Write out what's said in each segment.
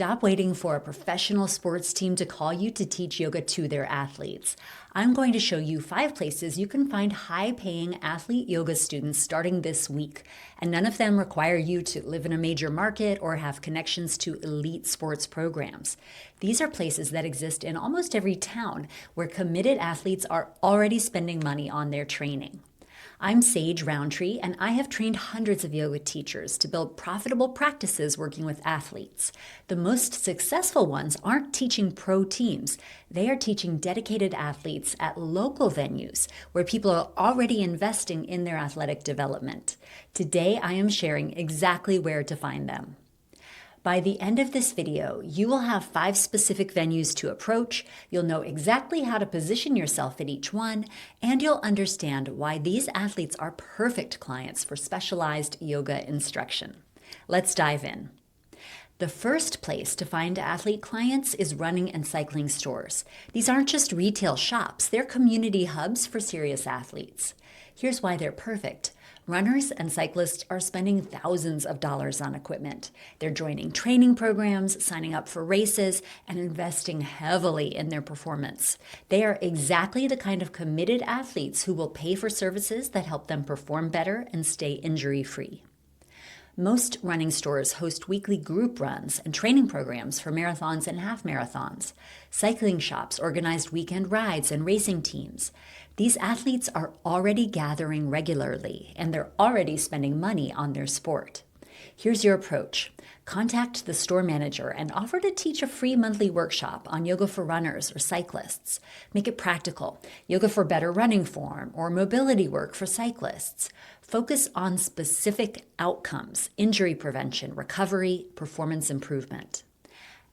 Stop waiting for a professional sports team to call you to teach yoga to their athletes. I'm going to show you 5 places you can find high-paying athlete yoga students starting this week, and none of them require you to live in a major market or have connections to elite sports programs. These are places that exist in almost every town where committed athletes are already spending money on their training. I'm Sage Rountree, and I have trained hundreds of yoga teachers to build profitable practices working with athletes. The most successful ones aren't teaching pro teams. They are teaching dedicated athletes at local venues where people are already investing in their athletic development. Today, I am sharing exactly where to find them. By the end of this video, you will have 5 specific venues to approach, you'll know exactly how to position yourself at each one, and you'll understand why these athletes are perfect clients for specialized yoga instruction. Let's dive in. The first place to find athlete clients is running and cycling stores. These aren't just retail shops, they're community hubs for serious athletes. Here's why they're perfect. Runners and cyclists are spending thousands of dollars on equipment. They're joining training programs, signing up for races, and investing heavily in their performance. They are exactly the kind of committed athletes who will pay for services that help them perform better and stay injury-free. Most running stores host weekly group runs and training programs for marathons and half marathons. Cycling shops organize weekend rides and racing teams. These athletes are already gathering regularly, and they're already spending money on their sport. Here's your approach. Contact the store manager and offer to teach a free monthly workshop on yoga for runners or cyclists. Make it practical. Yoga for better running form or mobility work for cyclists. Focus on specific outcomes: injury prevention, recovery, performance improvement.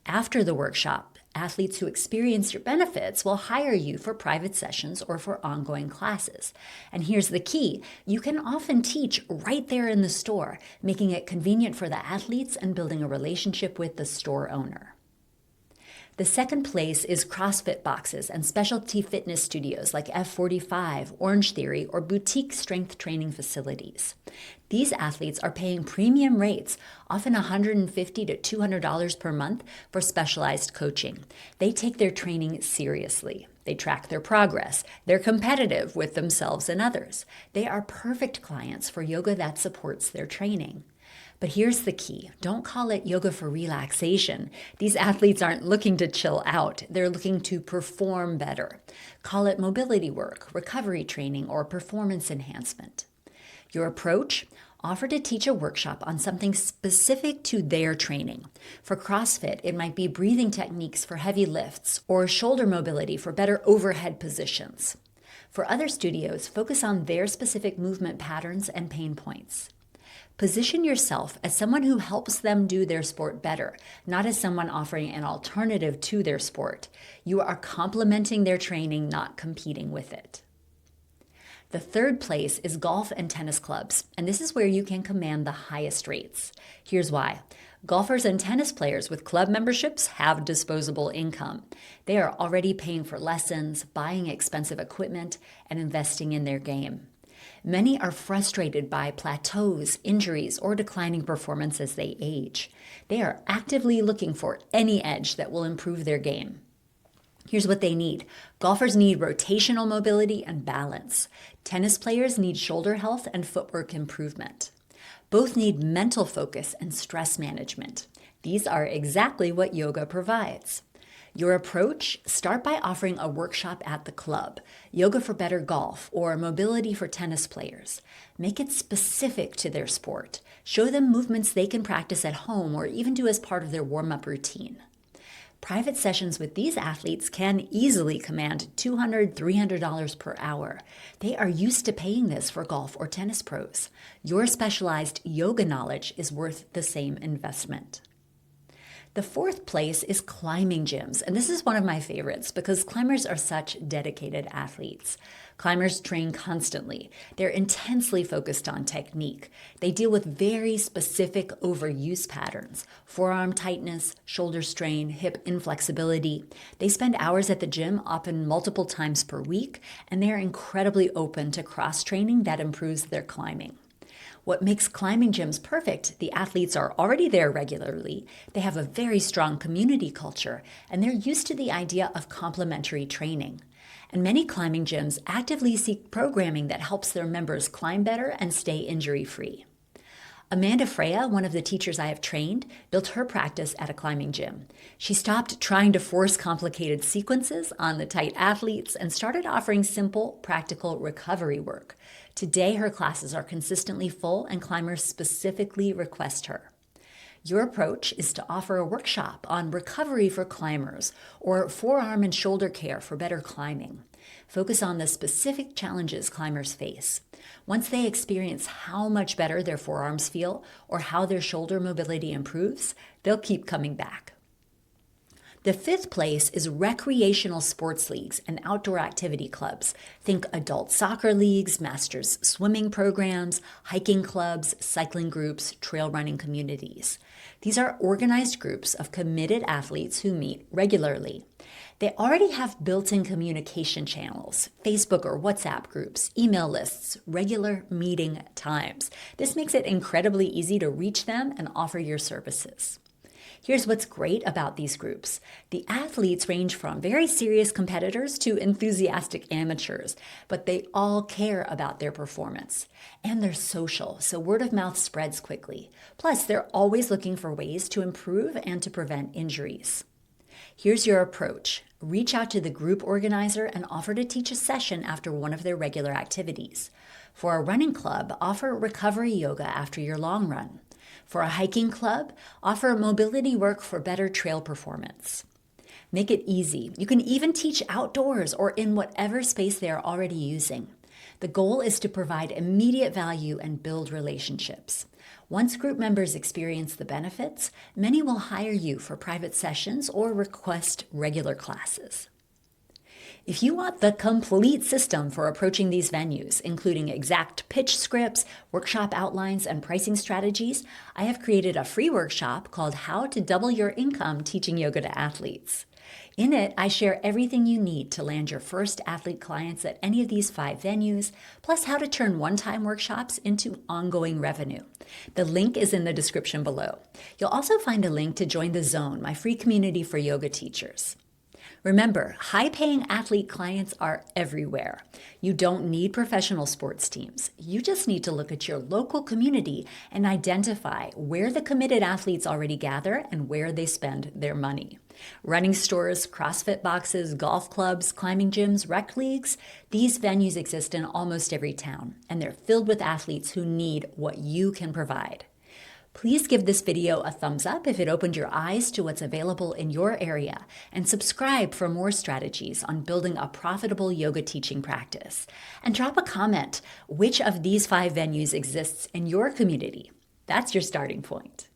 After the workshop, athletes who experience your benefits will hire you for private sessions or for ongoing classes. And here's the key: you can often teach right there in the store, making it convenient for the athletes and building a relationship with the store owner. The second place is CrossFit boxes and specialty fitness studios like F45, Orange Theory, or boutique strength training facilities. These athletes are paying premium rates, often $150 to $200 per month, for specialized coaching. They take their training seriously. They track their progress. They're competitive with themselves and others. They are perfect clients for yoga that supports their training. But here's the key. Don't call it yoga for relaxation. These athletes aren't looking to chill out. They're looking to perform better. Call it mobility work, recovery training, or performance enhancement. Your approach? Offer to teach a workshop on something specific to their training. For CrossFit, it might be breathing techniques for heavy lifts or shoulder mobility for better overhead positions. For other studios, focus on their specific movement patterns and pain points. Position yourself as someone who helps them do their sport better, not as someone offering an alternative to their sport. You are complementing their training, not competing with it. The third place is golf and tennis clubs, and this is where you can command the highest rates. Here's why. Golfers and tennis players with club memberships have disposable income. They are already paying for lessons, buying expensive equipment, and investing in their game. Many are frustrated by plateaus, injuries, or declining performance as they age. They are actively looking for any edge that will improve their game. Here's what they need. Golfers need rotational mobility and balance. Tennis players need shoulder health and footwork improvement. Both need mental focus and stress management. These are exactly what yoga provides. Your approach? Start by offering a workshop at the club, yoga for better golf, or mobility for tennis players. Make it specific to their sport. Show them movements they can practice at home or even do as part of their warm-up routine. Private sessions with these athletes can easily command $200, $300 per hour. They are used to paying this for golf or tennis pros. Your specialized yoga knowledge is worth the same investment. The fourth place is climbing gyms, and this is one of my favorites because climbers are such dedicated athletes. Climbers train constantly. They're intensely focused on technique. They deal with very specific overuse patterns: forearm tightness, shoulder strain, hip inflexibility. They spend hours at the gym, often multiple times per week, and they are incredibly open to cross-training that improves their climbing. What makes climbing gyms perfect, the athletes are already there regularly, they have a very strong community culture, and they're used to the idea of complementary training. And many climbing gyms actively seek programming that helps their members climb better and stay injury-free. Amanda Freya, one of the teachers I have trained, built her practice at a climbing gym. She stopped trying to force complicated sequences on the tight athletes and started offering simple, practical recovery work. Today, her classes are consistently full and climbers specifically request her. Your approach is to offer a workshop on recovery for climbers or forearm and shoulder care for better climbing. Focus on the specific challenges climbers face. Once they experience how much better their forearms feel or how their shoulder mobility improves, they'll keep coming back. The fifth place is recreational sports leagues and outdoor activity clubs. Think adult soccer leagues, masters swimming programs, hiking clubs, cycling groups, trail running communities. These are organized groups of committed athletes who meet regularly. They already have built-in communication channels, Facebook or WhatsApp groups, email lists, regular meeting times. This makes it incredibly easy to reach them and offer your services. Here's what's great about these groups. The athletes range from very serious competitors to enthusiastic amateurs, but they all care about their performance. And they're social, so word of mouth spreads quickly. Plus, they're always looking for ways to improve and to prevent injuries. Here's your approach. Reach out to the group organizer and offer to teach a session after one of their regular activities. For a running club, offer recovery yoga after your long run. For a hiking club, offer mobility work for better trail performance. Make it easy. You can even teach outdoors or in whatever space they are already using. The goal is to provide immediate value and build relationships. Once group members experience the benefits, many will hire you for private sessions or request regular classes. If you want the complete system for approaching these venues, including exact pitch scripts, workshop outlines, and pricing strategies, I have created a free workshop called How to Double Your Income Teaching Yoga to Athletes. In it, I share everything you need to land your first athlete clients at any of these 5 venues, plus how to turn one-time workshops into ongoing revenue. The link is in the description below. You'll also find a link to join The Zone, my free community for yoga teachers. Remember, high-paying athlete clients are everywhere. You don't need professional sports teams. You just need to look at your local community and identify where the committed athletes already gather and where they spend their money. Running stores, CrossFit boxes, golf clubs, climbing gyms, rec leagues, these venues exist in almost every town, and they're filled with athletes who need what you can provide. Please give this video a thumbs up if it opened your eyes to what's available in your area, and subscribe for more strategies on building a profitable yoga teaching practice. And drop a comment. Which of these 5 venues exists in your community? That's your starting point.